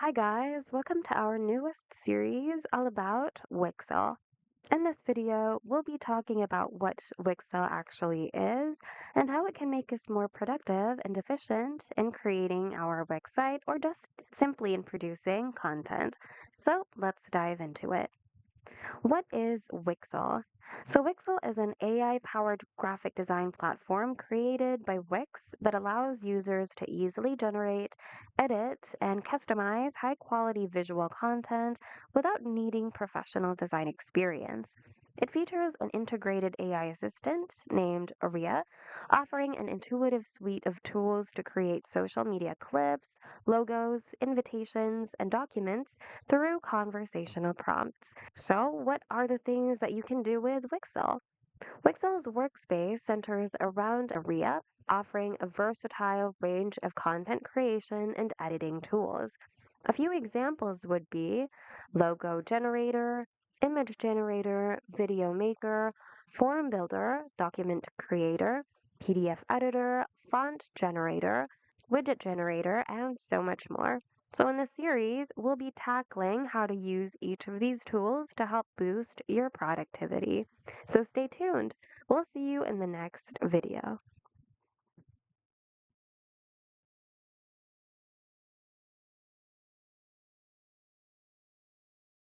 Hi guys, welcome to our newest series all about Wixel. In this video, we'll be talking about what Wixel actually is and how it can make us more productive and efficient in creating our website or just simply in producing content. So let's dive into it. What is Wixel? So, Wixel is an AI powered graphic design platform created by Wix that allows users to easily generate, edit, and customize high quality visual content without needing professional design experience. It features an integrated AI assistant named Aria, offering an intuitive suite of tools to create social media clips, logos, invitations, and documents through conversational prompts. So, what are the things that you can do with Wixel? Wixel's workspace centers around Aria, offering a versatile range of content creation and editing tools. A few examples would be logo generator, image generator, video maker, form builder, document creator, PDF editor, font generator, widget generator, and so much more. So, in this series, we'll be tackling how to use each of these tools to help boost your productivity. So, stay tuned. We'll see you in the next video.